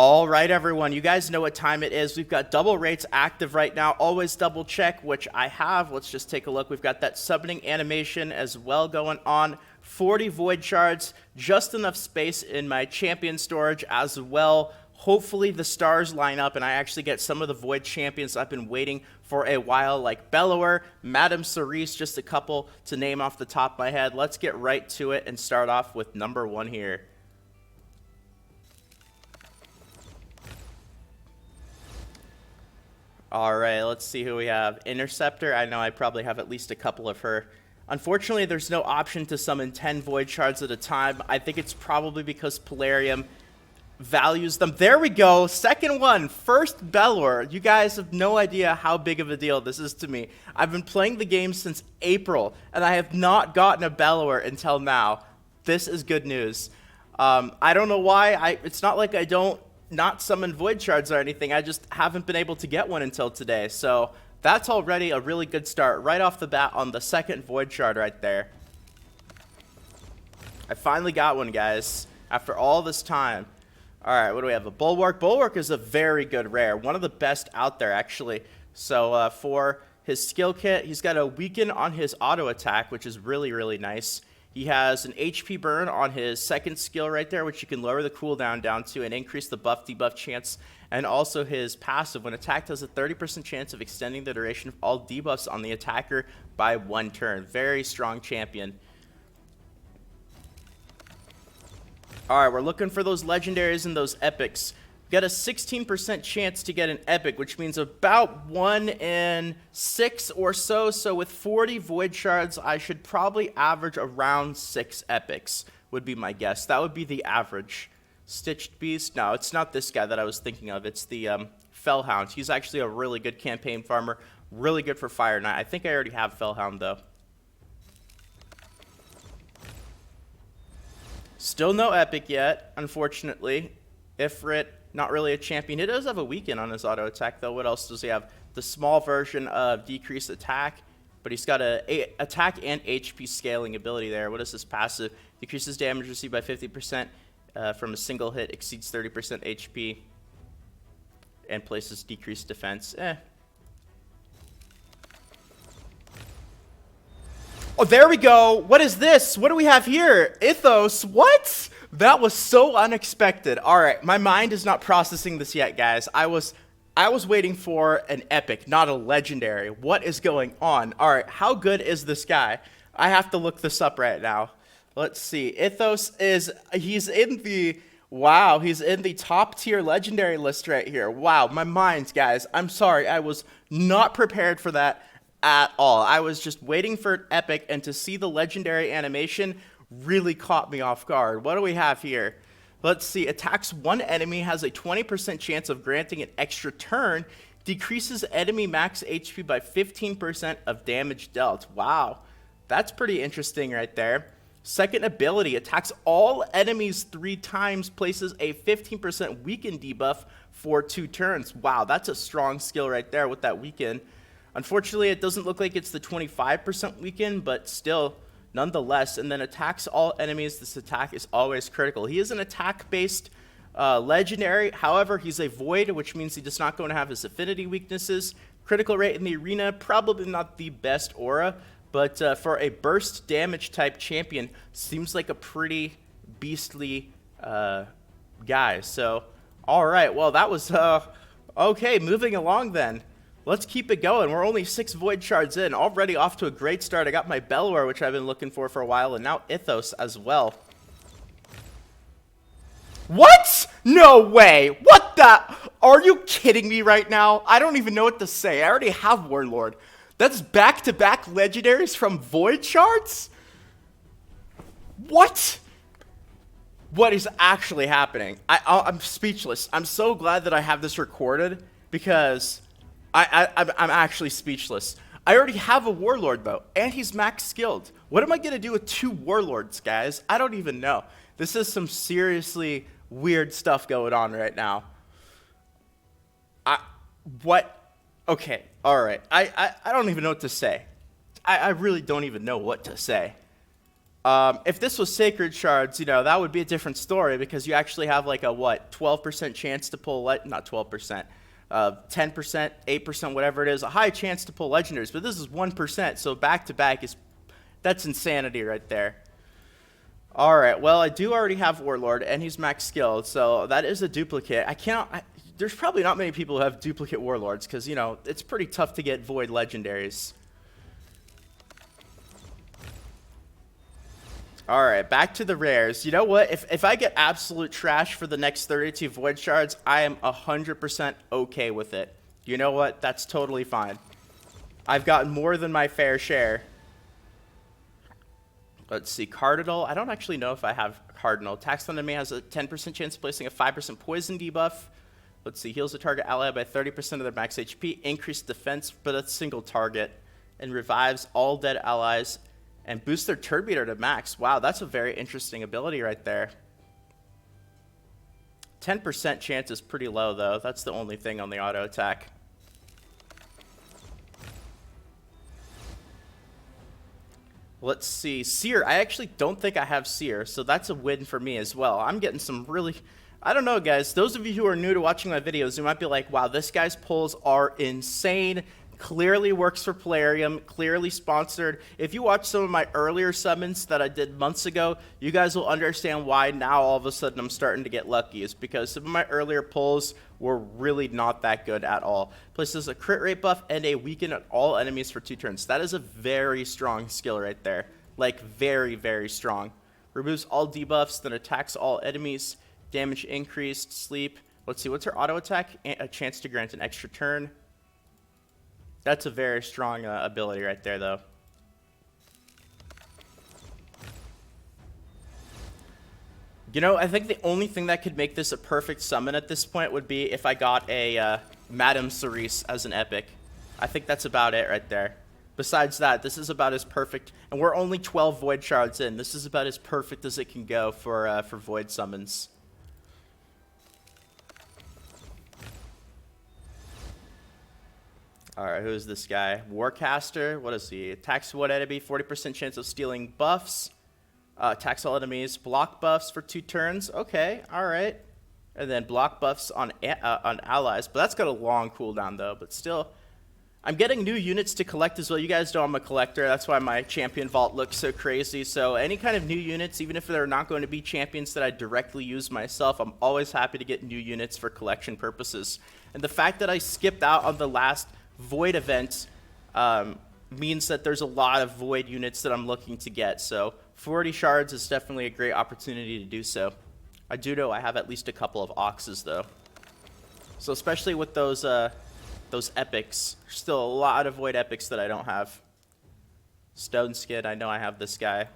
All right, everyone, you guys know what time it is. We've got double rates active right now. Always double check, which I have. Let's just take a look. We've got that summoning animation as well going on. 40 void shards, just enough space in my champion storage as well. Hopefully the stars line up and I actually get some of the void champions I've been waiting for a while, like Bellower, Madame Cerise, just a couple to name off the top of my head. Let's get right to it and start off with number 1 here. All right, let's see who we have. Interceptor, I know I probably have at least a couple of her. Unfortunately, there's no option to summon 10 void shards at a time. I think it's probably because Polarium values them. There we go, second one, first Bellower. You guys have no idea how big of a deal this is to me. I've been playing the game since April, and I have not gotten a Bellower until now. This is good news. I don't know why. It's not like I don't not summon void shards or anything. I just haven't been able to get one until today. So that's already a really good start right off the bat on the second void shard right there. I finally got one, guys, after all this time. All right, what do we have? A Bulwark. Bulwark is a very good rare, one of the best out there actually. So for his skill kit, he's got a weaken on his auto attack, which is really nice. He has an HP burn on his second skill right there, which you can lower the cooldown down to and increase the buff debuff chance. And also his passive, when attacked, has a 30% chance of extending the duration of all debuffs on the attacker by 1 turn. Very strong champion. All right, we're looking for those legendaries and those epics. Got a 16% chance to get an epic, which means about 1 in 6 or so. So with 40 void shards, I should probably average around 6 epics, would be my guess. That would be the average. Stitched Beast? No, it's not this guy that I was thinking of. It's the Fellhound. He's actually a really good campaign farmer, really good for Fire Knight. I think I already have Fellhound, though. Still no epic yet, unfortunately. Ifrit, not really a champion. He does have a weaken on his auto attack, though. What else does he have? The small version of decreased attack, but he's got a attack and HP scaling ability there. What is his passive? Decreases damage received by 50% from a single hit, exceeds 30% HP, and places decreased defense. Oh, there we go. What is this? What do we have here? Ithos. What? That was so unexpected. All right, my mind is not processing this yet, guys. I was waiting for an epic, not a legendary. What is going on? All right, how good is this guy? I have to look this up right now. Let's see. Ithos he's in the top tier legendary list right here. Wow, my mind, guys. I'm sorry. I was not prepared for that at all. I was just waiting for an epic, and to see the legendary animation really caught me off guard. What do we have here? Let's see. Attacks one enemy, has a 20% chance of granting an extra turn, decreases enemy max HP by 15% of damage dealt. Wow, that's pretty interesting right there. Second ability, attacks all enemies 3 times, places a 15% weaken debuff for 2 turns. Wow, that's a strong skill right there with that weaken. Unfortunately, it doesn't look like it's the 25% weaken, but still, nonetheless. And then attacks all enemies. This attack is always critical. He is an attack-based legendary. However, he's a void, which means he does not going to have his affinity weaknesses. Critical rate in the arena, probably not the best aura, but for a burst damage type champion, seems like a pretty beastly guy. So, all right. Well, that was okay. Moving along then. Let's keep it going. We're only 6 void shards in. Already off to a great start. I got my Bellower, which I've been looking for a while, and now Ithos as well. What? No way. What the? Are you kidding me right now? I don't even know what to say. I already have Warlord. That's back-to-back legendaries from void shards? What? What is actually happening? I'm speechless. I'm so glad that I have this recorded, because I'm actually speechless. I already have a Warlord, though, and he's max skilled. What am I going to do with 2 Warlords, guys? I don't even know. This is some seriously weird stuff going on right now. What? Okay, all right. I don't even know what to say. I really don't even know what to say. If this was Sacred Shards, you know, that would be a different story because you actually have like a, what, 12% chance to pull, not 12%, 10%, 8%, whatever it is, a high chance to pull legendaries, but this is 1%, so back-to-back that's insanity right there. Alright, well, I do already have Warlord, and he's max skilled, so that is a duplicate. There's probably not many people who have duplicate Warlords, because, you know, it's pretty tough to get Void legendaries. Alright, back to the rares. You know what? If I get absolute trash for the next 32 Void Shards, I am 100% okay with it. You know what? That's totally fine. I've gotten more than my fair share. Let's see, Cardinal. I don't actually know if I have Cardinal. Tax on enemy has a 10% chance of placing a 5% poison debuff. Let's see, heals the target ally by 30% of their max HP, increased defense, but a single target, and revives all dead allies, and boosts their turn meter to max. Wow, that's a very interesting ability right there. 10% chance is pretty low, though. That's the only thing on the auto attack. Let's see, Seer. I actually don't think I have Seer, so that's a win for me as well. I'm getting some really... I don't know, guys. Those of you who are new to watching my videos, you might be like, wow, this guy's pulls are insane. Clearly works for Plarium, clearly sponsored. If you watch some of my earlier summons that I did months ago, you guys will understand why now all of a sudden I'm starting to get lucky. It's because some of my earlier pulls were really not that good at all. Places a crit rate buff and a weaken at all enemies for 2 turns. That is a very strong skill right there. Like, very, very strong. Removes all debuffs, then attacks all enemies. Damage increased, sleep. Let's see, what's her auto attack? A chance to grant an extra turn. That's a very strong ability right there, though. You know, I think the only thing that could make this a perfect summon at this point would be if I got a Madame Cerise as an epic. I think that's about it right there. Besides that, this is about as perfect, and we're only 12 Void Shards in. This is about as perfect as it can go for Void summons. Alright, who is this guy? Warcaster. What is he? Attacks one enemy, 40% chance of stealing buffs. Attacks all enemies, block buffs for 2 turns. Okay, alright. And then block buffs on allies. But that's got a long cooldown, though. But still, I'm getting new units to collect as well. You guys know I'm a collector. That's why my champion vault looks so crazy. So any kind of new units, even if they're not going to be champions that I directly use myself, I'm always happy to get new units for collection purposes. And the fact that I skipped out on the last Void event means that there's a lot of Void units that I'm looking to get, so 40 shards is definitely a great opportunity to do so. I do know I have at least a couple of Oxes, though. So especially with those epics, there's still a lot of Void epics that I don't have. Stone Skid, I know I have this guy.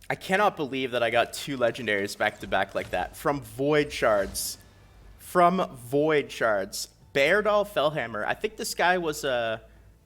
I cannot believe that I got 2 legendaries back to back like that from Void Shards. From Void Shards. Beardall Fellhammer. I think this guy was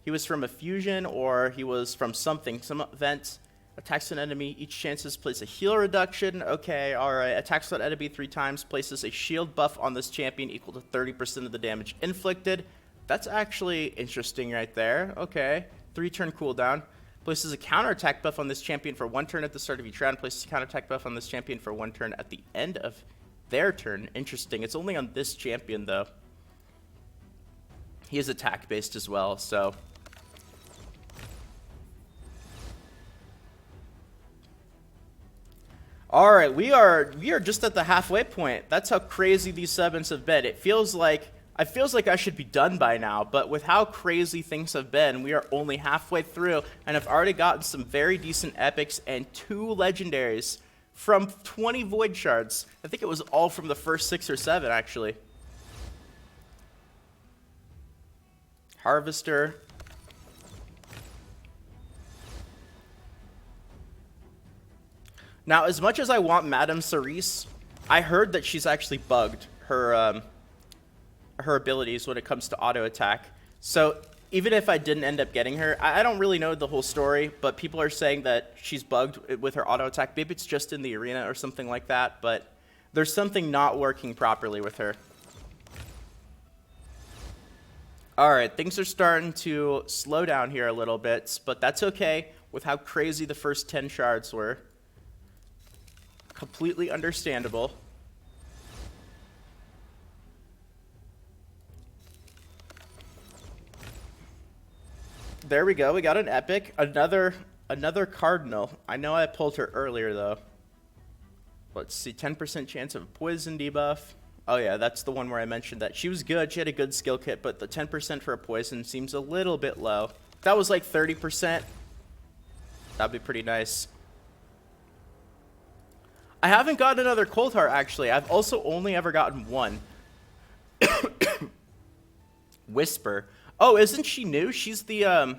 he was from a fusion or he was from something, some event. Attacks an enemy. Each chances place a heal reduction. Okay, alright. Attacks that enemy 3 times. Places a shield buff on this champion equal to 30% of the damage inflicted. That's actually interesting right there. Okay. 3 turn cooldown. Places a counterattack buff on this champion for 1 turn at the start of each round. Places a counterattack buff on this champion for 1 turn at the end of their turn. Interesting. It's only on this champion, though. He is attack-based as well, so... Alright, we are just at the halfway point. That's how crazy these summons have been. It feels like I should be done by now, but with how crazy things have been, we are only halfway through, and I've already gotten some very decent epics and 2 legendaries from 20 Void Shards. I think it was all from the first 6 or 7, actually. Harvester. Now, as much as I want Madame Cerise, I heard that she's actually bugged her abilities when it comes to auto attack. So even if I didn't end up getting her, I don't really know the whole story, but people are saying that she's bugged with her auto attack. Maybe it's just in the arena or something like that, but there's something not working properly with her. All right, things are starting to slow down here a little bit, but that's okay with how crazy the first 10 shards were. Completely understandable. There we go. We got an epic. Another cardinal. I know I pulled her earlier, though. Let's see. 10% chance of poison debuff. Oh, yeah. That's the one where I mentioned that. She was good. She had a good skill kit, but the 10% for a poison seems a little bit low. If that was like 30%, that'd be pretty nice. I haven't gotten another Cold Heart, actually. I've also only ever gotten one. Whisper. Oh, isn't she new? She's the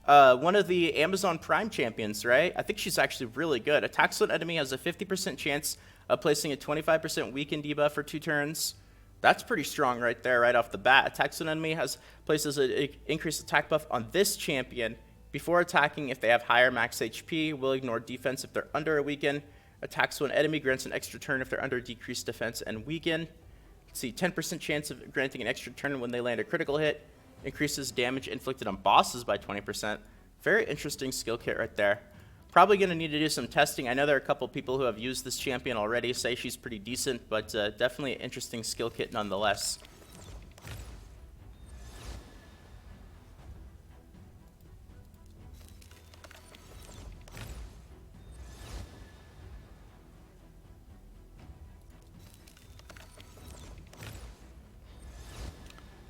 one of the Amazon Prime champions, right? I think she's actually really good. Attacks on enemy has a 50% chance of placing a 25% weaken debuff for 2 turns. That's pretty strong right there, right off the bat. Attacks on enemy places an increased attack buff on this champion before attacking if they have higher max HP. Will ignore defense if they're under a weaken. Attacks on enemy grants an extra turn if they're under decreased defense and weaken. See, 10% chance of granting an extra turn when they land a critical hit. Increases damage inflicted on bosses by 20%. Very interesting skill kit right there. Probably going to need to do some testing. I know there are a couple people who have used this champion already, say she's pretty decent, but definitely an interesting skill kit nonetheless.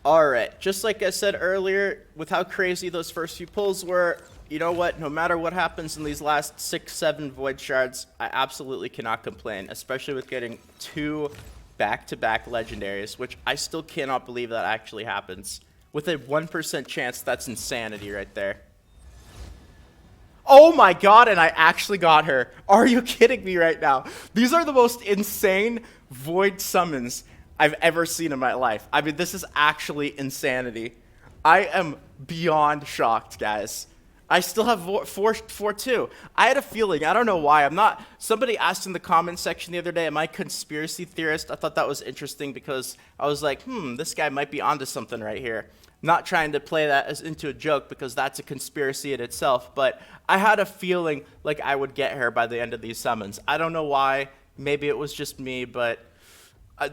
Alright, just like I said earlier, with how crazy those first few pulls were, you know what, no matter what happens in these last 6-7 Void Shards, I absolutely cannot complain, especially with getting 2 back-to-back legendaries, which I still cannot believe that actually happens. With a 1% chance, that's insanity right there. Oh my god, and I actually got her. Are you kidding me right now? These are the most insane Void summons I've ever seen in my life. I mean, this is actually insanity. I am beyond shocked, guys. I still have 4-2. I had a feeling, I don't know why, somebody asked in the comments section the other day, am I a conspiracy theorist? I thought that was interesting because I was like, this guy might be onto something right here. Not trying to play that as into a joke because that's a conspiracy in itself, but I had a feeling like I would get her by the end of these summons. I don't know why, maybe it was just me, but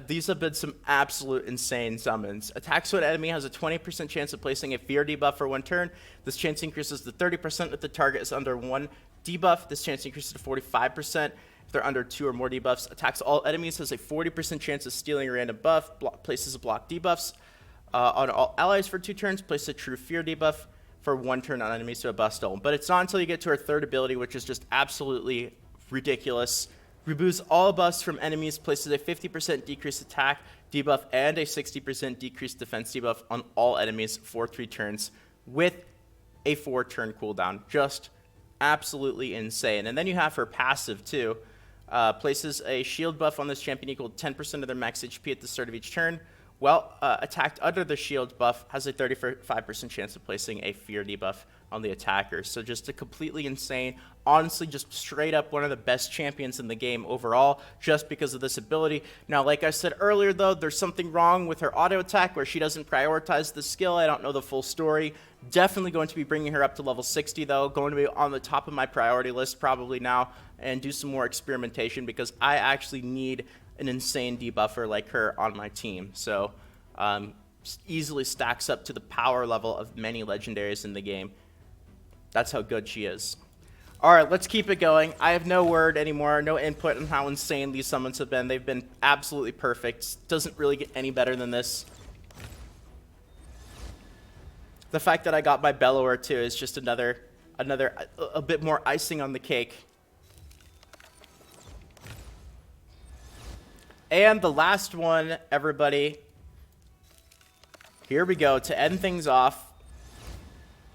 these have been some absolute insane summons. Attacks to an enemy has a 20% chance of placing a fear debuff for 1 turn. This chance increases to 30% if the target is under 1 debuff. This chance increases to 45% if they're under 2 or more debuffs. Attacks all enemies has a 40% chance of stealing a random buff. Places a block debuffs on all allies for 2 turns. Places a true fear debuff for 1 turn on enemies to a buff stolen. But it's not until you get to her 3rd ability, which is just absolutely ridiculous. Removes all buffs from enemies, places a 50% decreased attack debuff and a 60% decreased defense debuff on all enemies for 3 turns with a 4-turn cooldown. Just absolutely insane. And then you have her passive too. Places a shield buff on this champion equal to 10% of their max HP at the start of each turn. Well, attacked under the shield buff has a 35% chance of placing a fear debuff on the attacker. So just a completely insane, honestly, just straight up one of the best champions in the game overall, just because of this ability. Now, like I said earlier, though, there's something wrong with her auto attack where she doesn't prioritize the skill. I don't know the full story. Definitely going to be bringing her up to level 60, though. Going to be on the top of my priority list probably now and do some more experimentation because I actually need an insane debuffer like her on my team. So easily stacks up to the power level of many legendaries in the game. That's how good she is. All right, let's keep it going. I have no word anymore, no input on how insane these summons have been. They've been absolutely perfect. Doesn't really get any better than this. The fact that I got my Bellower too is just another a bit more icing on the cake. And the last one, everybody. Here we go. To end things off,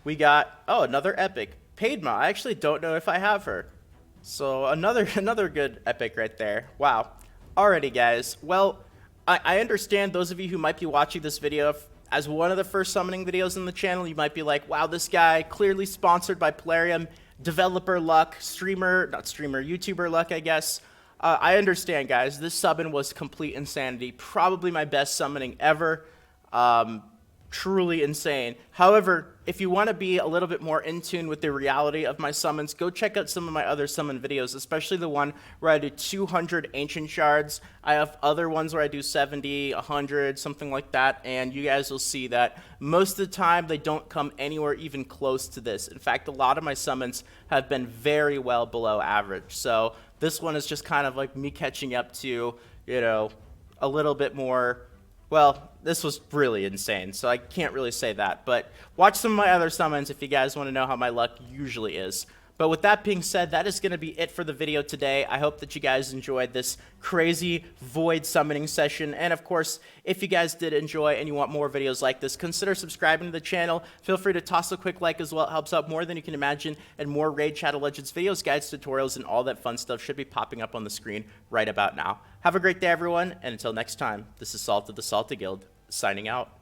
we got, another epic. Padma. I actually don't know if I have her. So another good epic right there. Wow. Alrighty, guys. Well, I understand those of you who might be watching this video as one of the first summoning videos in the channel, you might be like, wow, this guy clearly sponsored by Plarium, developer luck, YouTuber luck, I guess. I understand, guys. This summon was complete insanity. Probably my best summoning ever. truly insane. However, if you want to be a little bit more in tune with the reality of my summons, go check out some of my other summon videos, especially the one where I do 200 ancient shards. I have other ones where I do 70, 100, something like that, and you guys will see that most of the time they don't come anywhere even close to this. In fact, a lot of my summons have been very well below average. So this one is just kind of like me catching up to, you know, a little bit more. Well, this was really insane, so I can't really say that. But watch some of my other summons if you guys want to know how my luck usually is. But with that being said, that is going to be it for the video today. I hope that you guys enjoyed this crazy void summoning session. And of course, if you guys did enjoy and you want more videos like this, consider subscribing to the channel. Feel free to toss a quick like as well. It helps out more than you can imagine. And more Raid Shadow Legends videos, guides, tutorials, and all that fun stuff should be popping up on the screen right about now. Have a great day, everyone. And until next time, this is Salt of the Salty Guild, signing out.